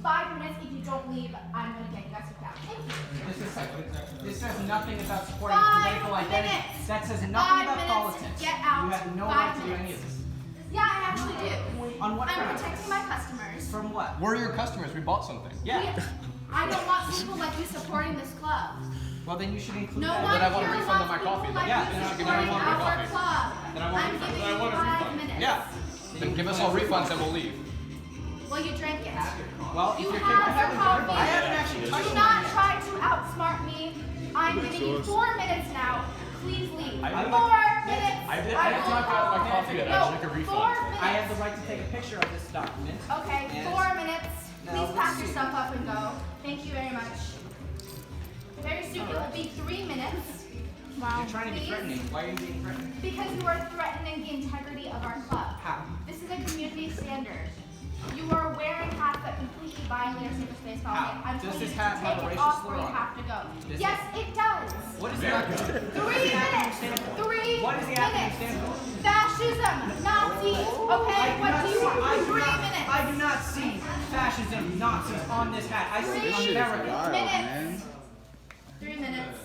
5 minutes. If you don't leave, I'm going to get you guys kicked out. Thank you. This says nothing about supporting political identity. That says nothing about politics. Get out. You have no right to do any of this. Yeah, I actually do. On what I'm grounds? protecting my customers. From what? We're your customers. We bought something. Yeah. I don't want people like you supporting this club. Well, then you should include No that. one Then I want a here refund on wants my coffee. people like Yeah, you then I'll give supporting everyone a our coffee. club. Then I want a I'm refund. giving Then I want you a 5 refund. minutes. Yeah. Then give us all refunds and we'll leave. Well, you drank it. Well, You if you're have your coffee. I haven't actually touched Do it. not try to outsmart me. I'm giving you 4 minutes now. Please leave. 4 minutes. I have not gotten my coffee yet. I should make a 4 refund. minutes. I have the right to take a picture of this document. Okay, And- 4 minutes. Now, Please let's pack your see. stuff up and go. Thank you very much. Very soon it will be 3 minutes. Wow. You're trying to be please. threatening. Why are you being threatening? Because you are threatening the integrity of our club. How? This is a community standard. You are wearing hats that completely violate our safer space policy. How? I'm Does telling this you to hat have a take it racist off or slur you on it? have to go. Does Yes, it does. What is the acronym? 3 minutes. 3 What does the acronym minutes. stand for? Fascism, Nazis. Okay, what do you want? 3 minutes. I do not see fascism, Nazis on this hat. I see America. Minutes. 3 minutes.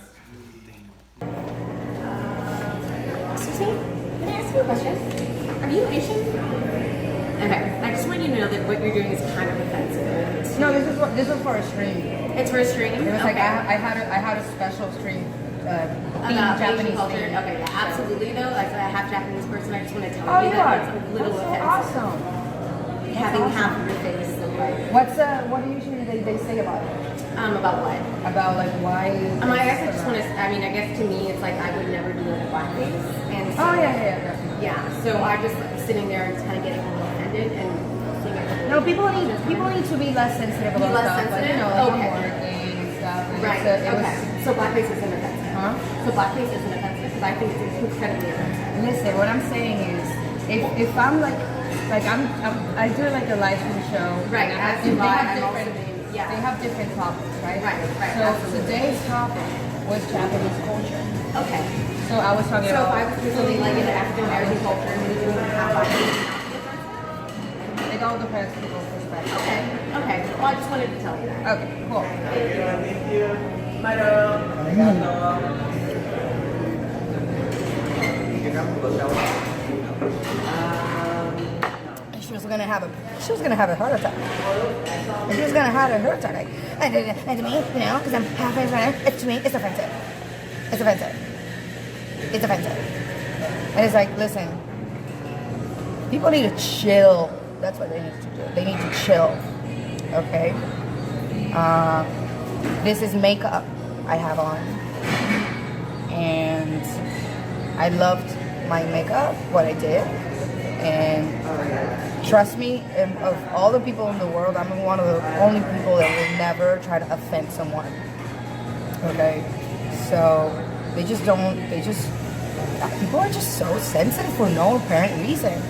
Excuse me? Can I ask you a question? Are you Asian? Okay, I just want you to know that what you're doing is kind of offensive. No, this was for a stream. It's for a stream? It was like I had a special stream About Japanese Asian culture. theme. Okay, yeah, absolutely though. As a half Japanese person, I just want to tell Oh, you you that are. it's a little That's so offensive. awesome. Having awesome. half of your face look like What usually they say about it? about what? About like why? I guess I just want to. I mean, I guess to me, it's like I would never do a blackface, and so, Oh yeah. yeah. So I just sitting there and kind of getting a little offended and seeing it. No, people need to be less sensitive about less stuff. Like, sensitive? you know, like Okay. I'm working and stuff. And Right. so it Okay. So blackface isn't offensive. Huh? So blackface isn't offensive because I think it's incredibly offensive. Listen, what I'm saying is, if I'm like I do like a live stream show. Right, and as do they I. have I'm also different, doing- yeah. they have different topics, right? Right, So absolutely. today's topic was Japanese culture. Okay. So I was talking So if about. I was presenting like an African American culture and you would have like It all depends on people's perspective. Okay. Well, I just wanted to tell you that. Okay, cool. She was gonna have a heart attack. She was gonna have a heart attack. And to me, you know, because I'm half Hispanic, to me, it's offensive. It's offensive. It's offensive. And it's like, listen, people need to chill. That's what they need to do. They need to chill. Okay? This is makeup I have on. And I loved my makeup, what I did. And trust me, of all the people in the world, I'm one of the only people that will never try to offend someone. Okay? So, people are just so sensitive for no apparent reason.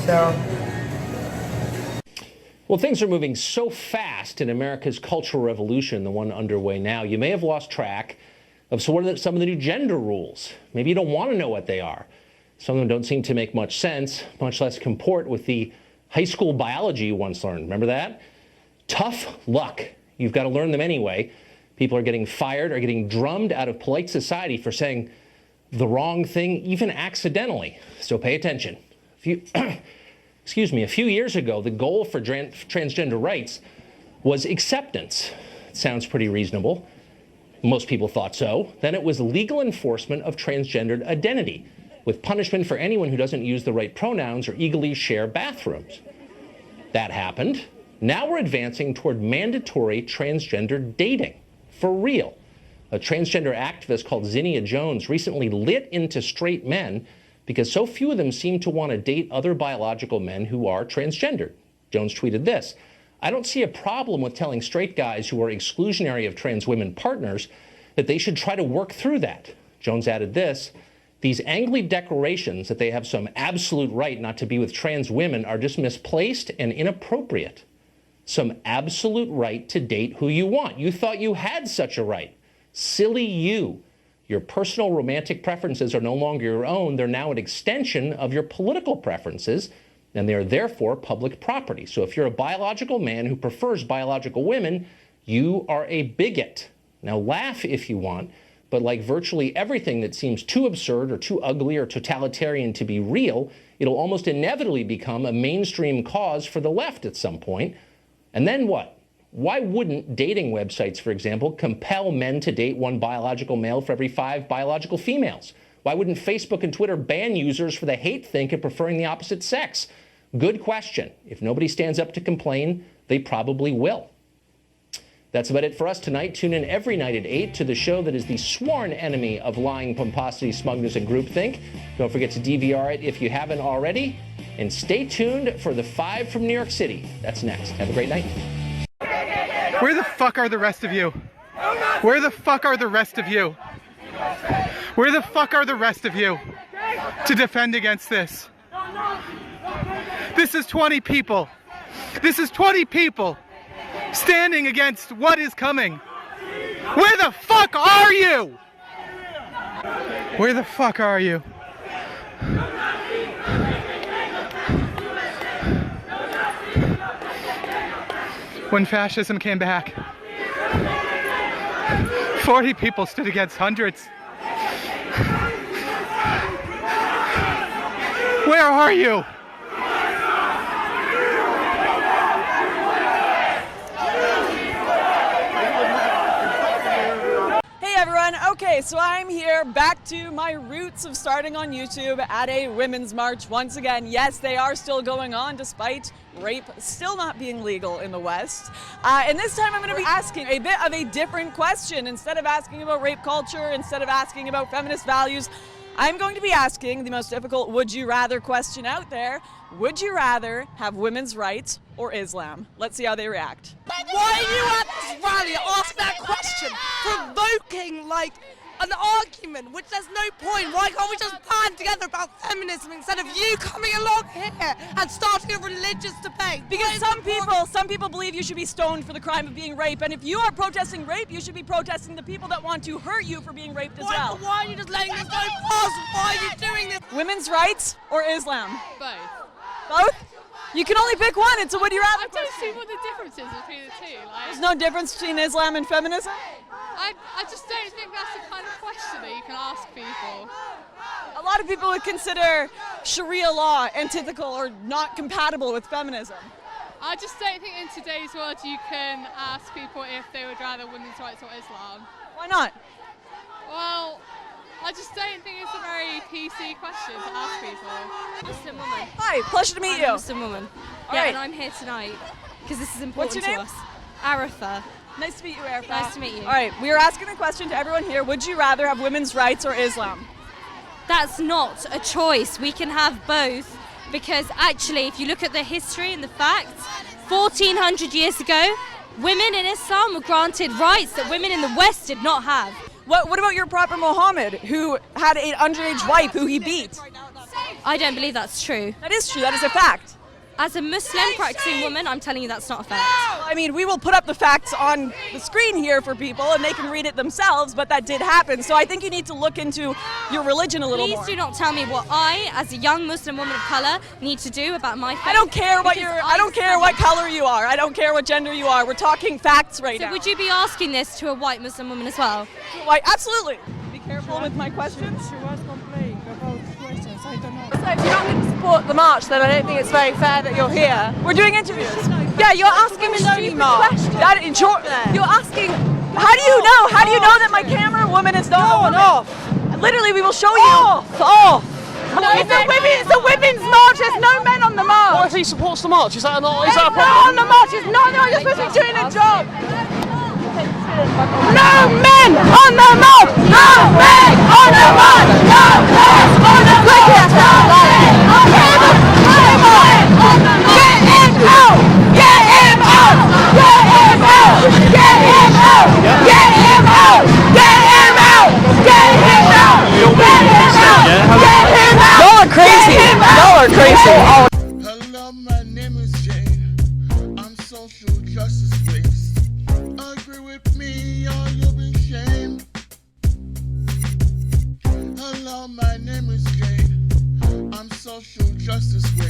So. Well, things are moving so fast in America's cultural revolution, the one underway now, you may have lost track of some of the new gender rules. Maybe you don't want to know what they are. Some of them don't seem to make much sense, much less comport with the high school biology you once learned. Remember that? Tough luck. You've got to learn them anyway. People are getting fired or getting drummed out of polite society for saying the wrong thing, even accidentally. So pay attention. Excuse me, a few years ago, the goal for transgender rights was acceptance. It sounds pretty reasonable. Most people thought so. Then it was legal enforcement of transgendered identity, with punishment for anyone who doesn't use the right pronouns or eagerly share bathrooms. That happened. Now we're advancing toward mandatory transgender dating. For real. A transgender activist called Zinnia Jones recently lit into straight men because so few of them seem to want to date other biological men who are transgendered. Jones tweeted this: "I don't see a problem with telling straight guys who are exclusionary of trans women partners that they should try to work through that." Jones added this: "These angry declarations that they have some absolute right not to be with trans women are just misplaced and inappropriate. Some absolute right to date who you want. You thought you had such a right. Silly you. Your personal romantic preferences are no longer your own. They're now an extension of your political preferences. and they are therefore public property. So if you're a biological man who prefers biological women, you are a bigot. Now laugh if you want, but like virtually everything that seems too absurd or too ugly or totalitarian to be real, it'll almost inevitably become a mainstream cause for the left at some point. And then what? Why wouldn't dating websites, for example, compel men to date one biological male for every 5 biological females? Why wouldn't Facebook and Twitter ban users for the hate think of preferring the opposite sex? Good question. If nobody stands up to complain, they probably will. That's about it for us tonight. Tune in every night at 8 to the show that is the sworn enemy of lying, pomposity, smugness, and groupthink. Don't forget to DVR it if you haven't already. And stay tuned for the 5 from New York City. That's next. Have a great night. Where the fuck are the rest of you? Where the fuck are the rest of you? Where the fuck are the rest of you to defend against this? This is 20 people. This is 20 people standing against what is coming. Where the fuck are you? Where the fuck are you? When fascism came back, 40 people stood against hundreds. Where are you? Hey everyone, okay, so I'm here back to my roots of starting on YouTube at a women's march once again. Yes, they are still going on despite rape still not being legal in the West. And this time I'm going to be asking a bit of a different question. Instead of asking about rape culture, instead of asking about feminist values, I'm going to be asking the most difficult would you rather question out there. Would you rather have women's rights or Islam? Let's see how they react. Why are you at this rally ask that question? Provoking like an argument, which there's no point. Why can't we just plan together about feminism instead of you coming along here and starting a religious debate? Because some people believe you should be stoned for the crime of being raped, and if you are protesting rape, you should be protesting the people that want to hurt you for being raped as well. Why are you just letting this go past? Why are you doing this? Women's rights or Islam? Both. Both? You can only pick one. It's a would you rather I don't see what the difference is between the two. There's no difference between Islam and feminism? I just don't think that's the kind of question that you can ask people. A lot of people would consider Sharia law antithetical or not compatible with feminism. I just don't think in today's world you can ask people if they would rather women's rights or Islam. Why not? Well, I just don't think it's a very PC question to ask people. Muslim woman. Hi, pleasure to meet you. I'm a Muslim woman. All yeah, right. and I'm here tonight because this is important What's your name? to us. Arifa. Nice to meet you, Arifa. Nice to meet you. All right, we are asking a question to everyone here. Would you rather have women's rights or Islam? That's not a choice. We can have both because actually, if you look at the history and the facts, 1400 years ago, women in Islam were granted rights that women in the West did not have. What about your Prophet Muhammad, who had an underage wife who he beat? I don't believe that's true. That is true. That is a fact. As a Muslim practicing woman, I'm telling you that's not a fact. I mean, we will put up the facts on the screen here for people and they can read it themselves, but that did happen. So I think you need to look into your religion a little more. Please do not tell me what I, as a young Muslim woman of color, need to do about my faith. I don't care what I don't care what color you are. I don't care what gender you are. We're talking facts right now. So would you be asking this to a white Muslim woman as well? Why, absolutely. Be careful with my questions. She was complaining about questions. I don't know. So if you're not going to support the march, then I don't think it's very fair that you're here. We're doing interviews. Yeah, you're asking me stupid questions. You're asking. How do you know? How do you know that my camera woman is not a woman? Off. Literally, we will show you. Off. No, it's a women's march. There's no men on the march. What if he supports the march? Is that a problem? No on the march. It's not. No, you're supposed to be doing a job. No men on the march. No men on the march. No men on the march. No men on the march. Get him out. Get him out. Get him out. Get him out. Get him out. Get him out. Get him out. Get him out. Get him out. Y'all are crazy. Y'all are crazy. Hello, my name is Jane. I'm social justice based. Agree with me or you'll be shamed. Hello, my name is Jane. I'm social justice based.